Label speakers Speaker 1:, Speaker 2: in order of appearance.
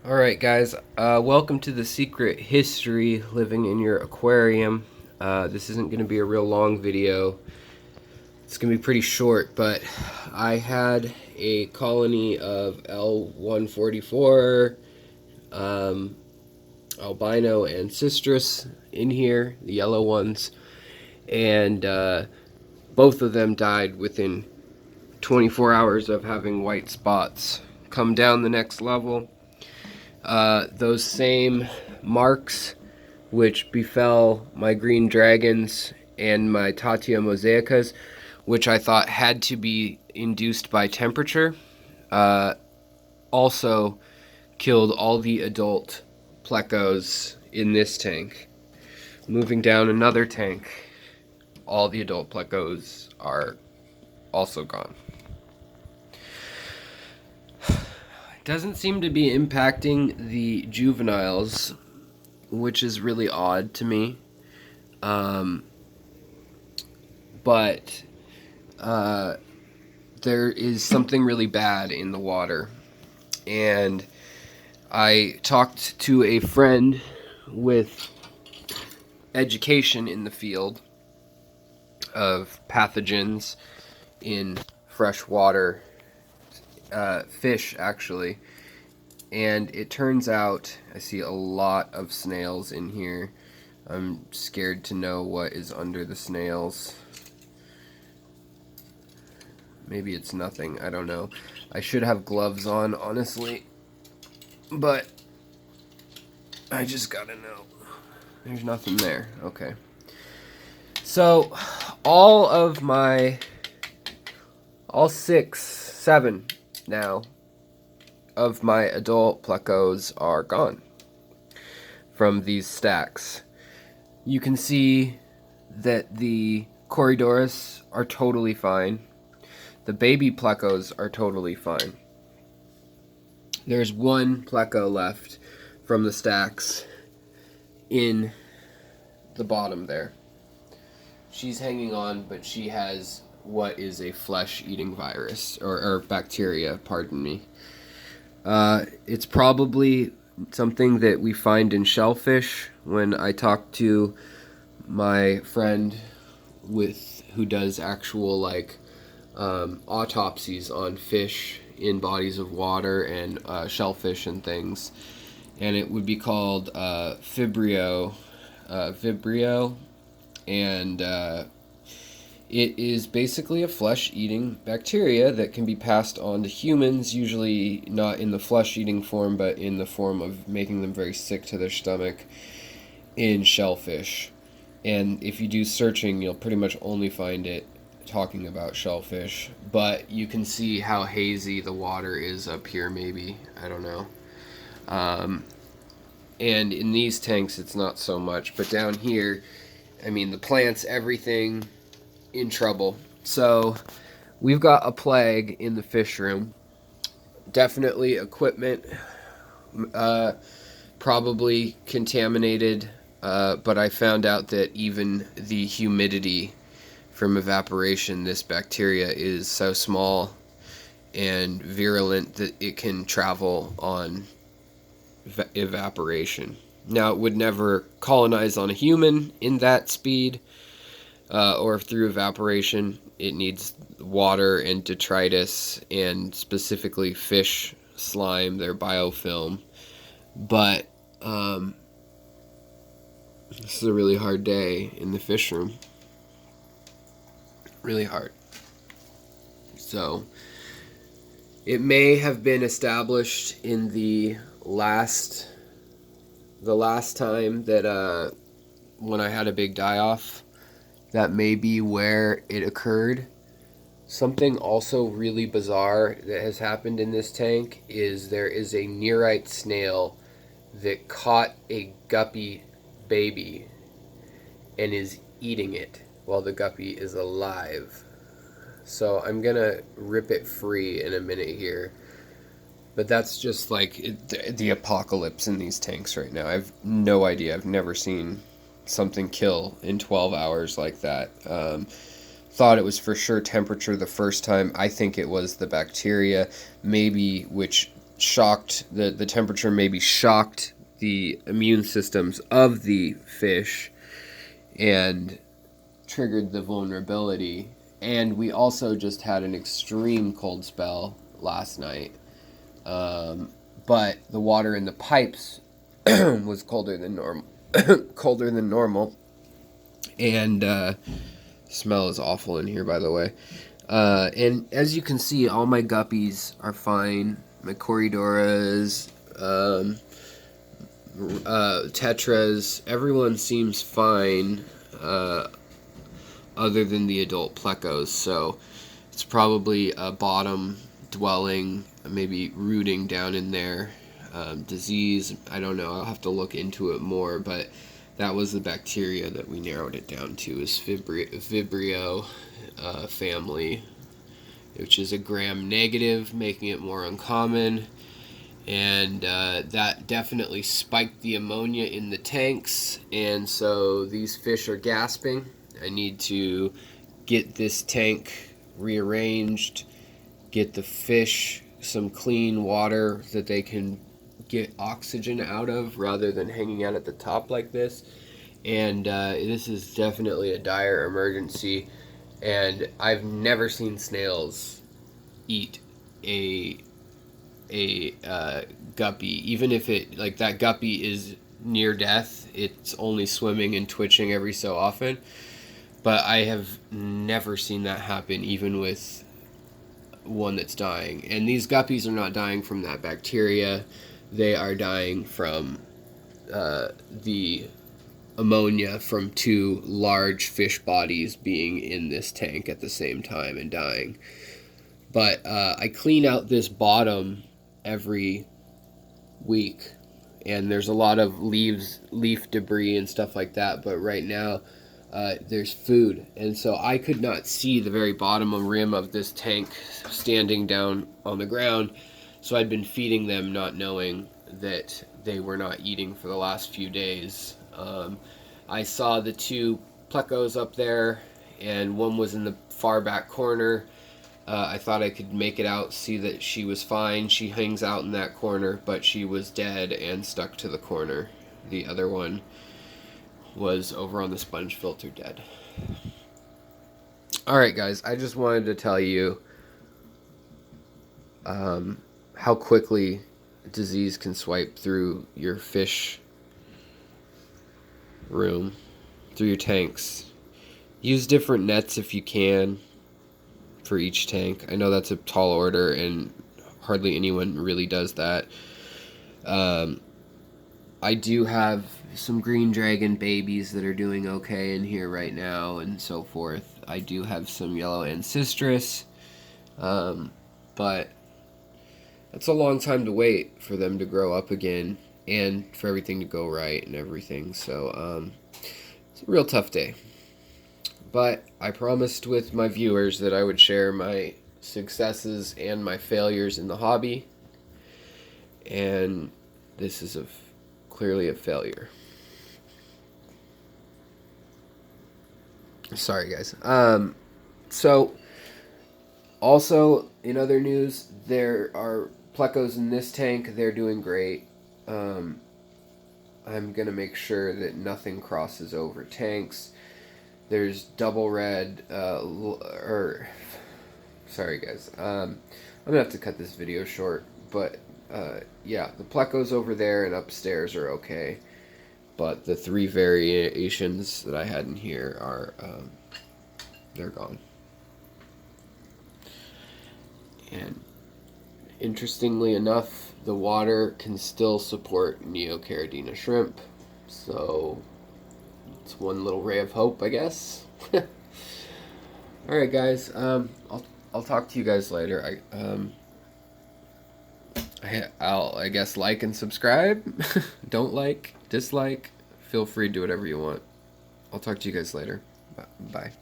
Speaker 1: Alright guys, welcome to the secret history living in your aquarium. This isn't going to be a real long video. It's going to be pretty short, but I had a colony of L144, albino and citrus in here, the yellow ones, and both of them died within 24 hours of having white spots. Come down the next level. Those same marks which befell my green dragons and my Tatia mosaicas, which I thought had to be induced by temperature, also killed all the adult Plecos in this tank. Moving down another tank, all the adult Plecos are also gone. Doesn't seem to be impacting the juveniles, which is really odd to me. But there is something really bad in the water. And I talked to a friend with education in the field of pathogens in freshwater fish, actually, and it turns out I see a lot of snails in here. I'm scared to know what is under the snails. Maybe it's nothing, I don't know. I should have gloves on, honestly, but I just gotta know. There's nothing there. Okay, so all 7 now of my adult Plecos are gone from these stacks. You can see that the Corydoras are totally fine. The baby Plecos are totally fine. There's one Pleco left from the stacks in the bottom there. She's hanging on, but she has what is a flesh-eating virus, or bacteria, pardon me. It's probably something that we find in shellfish. When I talk to my friend who does actual autopsies on fish in bodies of water and shellfish and things, and it would be called Vibrio, and it is basically a flesh-eating bacteria that can be passed on to humans, usually not in the flesh-eating form, but in the form of making them very sick to their stomach in shellfish. And if you do searching, you'll pretty much only find it talking about shellfish. But you can see how hazy the water is up here, maybe. I don't know. And in these tanks, it's not so much. But down here, I mean, the plants, everything in trouble. So we've got a plague in the fish room. Definitely equipment, probably contaminated, but I found out that even the humidity from evaporation, this bacteria is so small and virulent that it can travel on evaporation. Now, it would never colonize on a human in that speed, or through evaporation. It needs water and detritus, and specifically fish slime, their biofilm. But this is a really hard day in the fish room. Really hard. So it may have been established in the last time that when I had a big die-off. That may be where it occurred. Something also really bizarre that has happened in this tank is there is a nearite snail that caught a guppy baby and is eating it while the guppy is alive. So I'm gonna rip it free in a minute here. But that's just like the apocalypse in these tanks right now. I have no idea. I've never seen something kill in 12 hours like that. Thought it was for sure temperature the first time. I think it was the bacteria, maybe, which shocked, the temperature maybe shocked the immune systems of the fish and triggered the vulnerability. And we also just had an extreme cold spell last night. But the water in the pipes was colder than normal. Colder than normal. And smell is awful in here, by the way. And as you can see, all my guppies are fine. My Corydoras, Tetras, everyone seems fine, other than the adult Plecos. So it's probably a bottom dwelling, maybe rooting down in there. Disease, I don't know. I'll have to look into it more, but that was the bacteria that we narrowed it down to, is Vibrio family, which is a gram-negative, making it more uncommon. And that definitely spiked the ammonia in the tanks, and so these fish are gasping. I need to get this tank rearranged, get the fish some clean water that they can get oxygen out of rather than hanging out at the top like this. And this is definitely a dire emergency. And I've never seen snails eat a guppy, even if it, like, that guppy is near death. It's only swimming and twitching every so often. But I have never seen that happen, even with one that's dying. And these guppies are not dying from that bacteria. They are dying from the ammonia from two large fish bodies being in this tank at the same time and dying. But I clean out this bottom every week, and there's a lot of leaf debris and stuff like that. But right now, there's food, and so I could not see the very bottom rim of this tank standing down on the ground. So I'd been feeding them, not knowing that they were not eating for the last few days. I saw the two Plecos up there, and one was in the far back corner. I thought I could make it out, see that she was fine. She hangs out in that corner, but she was dead and stuck to the corner. The other one was over on the sponge filter, dead. Alright guys, I just wanted to tell you how quickly disease can swipe through your fish room, through your tanks. Use different nets if you can for each tank. I know that's a tall order and hardly anyone really does that. I do have some green dragon babies that are doing okay in here right now and so forth. I do have some yellow ancestris, but that's a long time to wait for them to grow up again and for everything to go right and everything. So it's a real tough day. But I promised with my viewers that I would share my successes and my failures in the hobby. And this is clearly a failure. Sorry, guys. So, also, in other news, there are Plecos in this tank. They're doing great. I'm going to make sure that nothing crosses over tanks. There's double red, sorry guys, I'm going to have to cut this video short, but, yeah, the Plecos over there and upstairs are okay, but the three variations that I had in here are, they're gone. And, interestingly enough, the water can still support Neocaridina shrimp, so it's one little ray of hope, I guess. Alright guys, I'll talk to you guys later. I guess like and subscribe. Don't like, dislike, feel free to do whatever you want. I'll talk to you guys later. Bye.